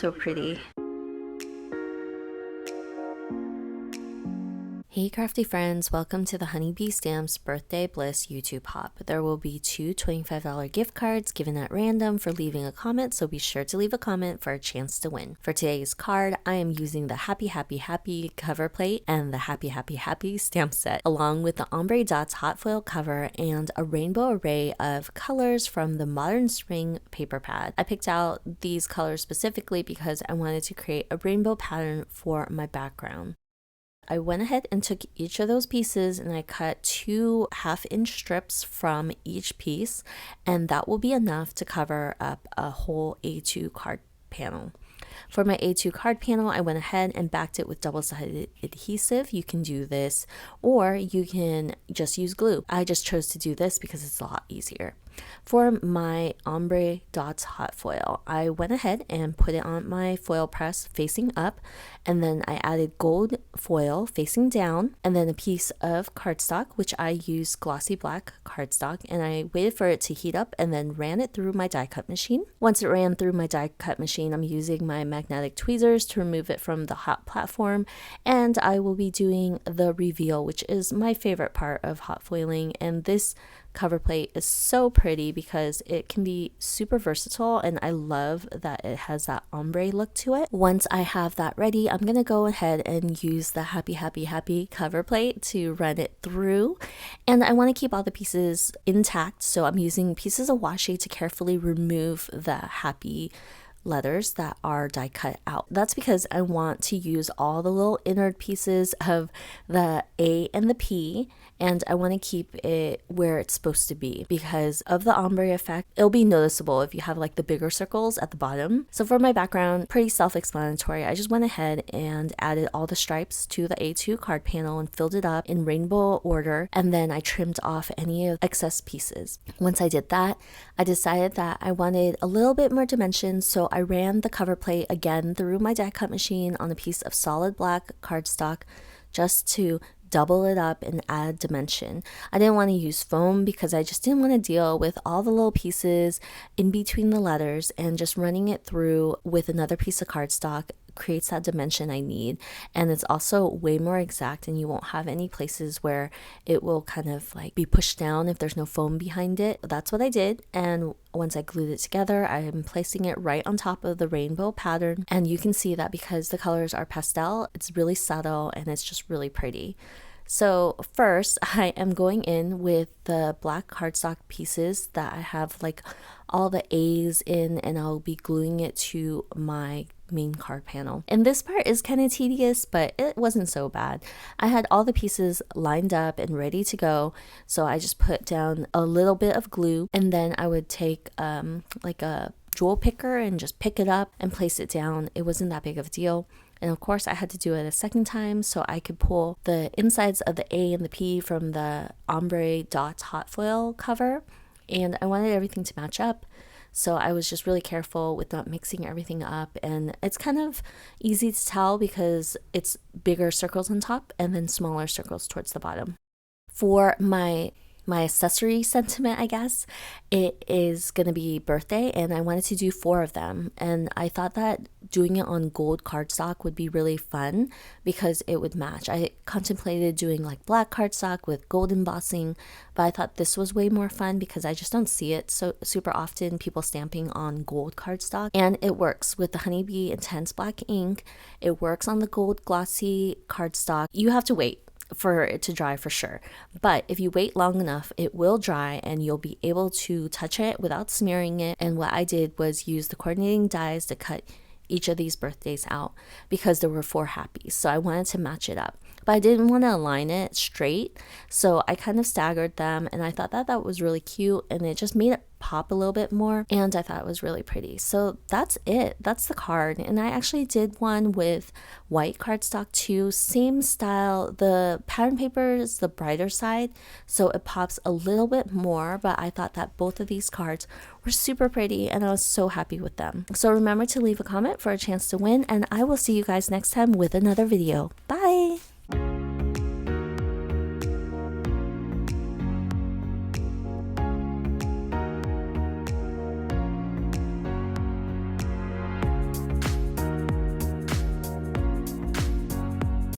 so pretty. Hey crafty friends, welcome to the Honeybee Stamps Birthday Bliss YouTube Hop. There will be two $25 gift cards given at random for leaving a comment, so be sure to leave a comment for a chance to win. For today's card, I am using the Happy Happy Happy cover plate and the Happy Happy Happy stamp set, along with the Ombre Dots hot foil cover and a rainbow array of colors from the Modern Spring paper pad. I picked out these colors specifically because I wanted to create a rainbow pattern for my background. I went ahead and took each of those pieces and I cut 2 half-inch strips from each piece, and that will be enough to cover up a whole A2 card panel. For my A2 card panel, I went ahead and backed it with double-sided adhesive. You can do this or you can just use glue. I just chose to do this because it's a lot easier. For my Ombre Dots hot foil, I went ahead and put it on my foil press facing up, and then I added gold foil facing down, and then a piece of cardstock, which I used glossy black cardstock, and I waited for it to heat up and then ran it through my die cut machine. Once it ran through my die cut machine, I'm using my magnetic tweezers to remove it from the hot platform, and I will be doing the reveal, which is my favorite part of hot foiling, and this cover plate is so pretty because it can be super versatile, and I love that it has that ombre look to it. Once I have that ready, I'm gonna go ahead and use the Happy Happy Happy cover plate to run it through, and I want to keep all the pieces intact, so I'm using pieces of washi to carefully remove the happy letters that are die cut out. That's because I want to use all the little innard pieces of the A and the P, and I want to keep it where it's supposed to be because of the ombre effect. It'll be noticeable if you have like the bigger circles at the bottom. So for my background, pretty self-explanatory. I just went ahead and added all the stripes to the A2 card panel and filled it up in rainbow order, and then I trimmed off any of excess pieces. Once I did that, I decided that I wanted a little bit more dimension, so I ran the cover plate again through my die cut machine on a piece of solid black cardstock just to double it up and add dimension. I didn't want to use foam because I just didn't want to deal with all the little pieces in between the letters, and just running it through with another piece of cardstock creates that dimension I need, and it's also way more exact, and you won't have any places where it will kind of like be pushed down if there's no foam behind it. That's what I did, and once I glued it together, I am placing it right on top of the rainbow pattern, and you can see that because the colors are pastel, it's really subtle and it's just really pretty. So first, I am going in with the black cardstock pieces that I have like all the A's in, and I'll be gluing it to my main card panel. And this part is kind of tedious, but it wasn't so bad. I had all the pieces lined up and ready to go, so I just put down a little bit of glue, and then I would take like a jewel picker and just pick it up and place it down. It wasn't that big of a deal. And of course I had to do it a second time so I could pull the insides of the A and the P from the Ombre Dots hot foil cover, and I wanted everything to match up. So I was just really careful with not mixing everything up, and it's kind of easy to tell because it's bigger circles on top and then smaller circles towards the bottom. For my accessory sentiment, I guess, it is going to be birthday, and I wanted to do 4 of them, and I thought that doing it on gold cardstock would be really fun because it would match. I contemplated doing like black cardstock with gold embossing, but I thought this was way more fun because I just don't see it so super often, people stamping on gold cardstock, and it works with the Honeybee Intense Black ink. It works on the gold glossy cardstock. You have to wait for it to dry for sure, but if you wait long enough, it will dry and you'll be able to touch it without smearing it. And what I did was use the coordinating dies to cut each of these birthdays out because there were 4 happies, so I wanted to match it up, but I didn't want to align it straight, so I kind of staggered them, and I thought that that was really cute, and it just made it pop a little bit more, and I thought it was really pretty. So that's it. That's the card. And I actually did one with white cardstock too, same style. The pattern paper is the brighter side, so it pops a little bit more, but I thought that both of these cards were super pretty and I was so happy with them. So remember to leave a comment for a chance to win, and I will see you guys next time with another video. Bye!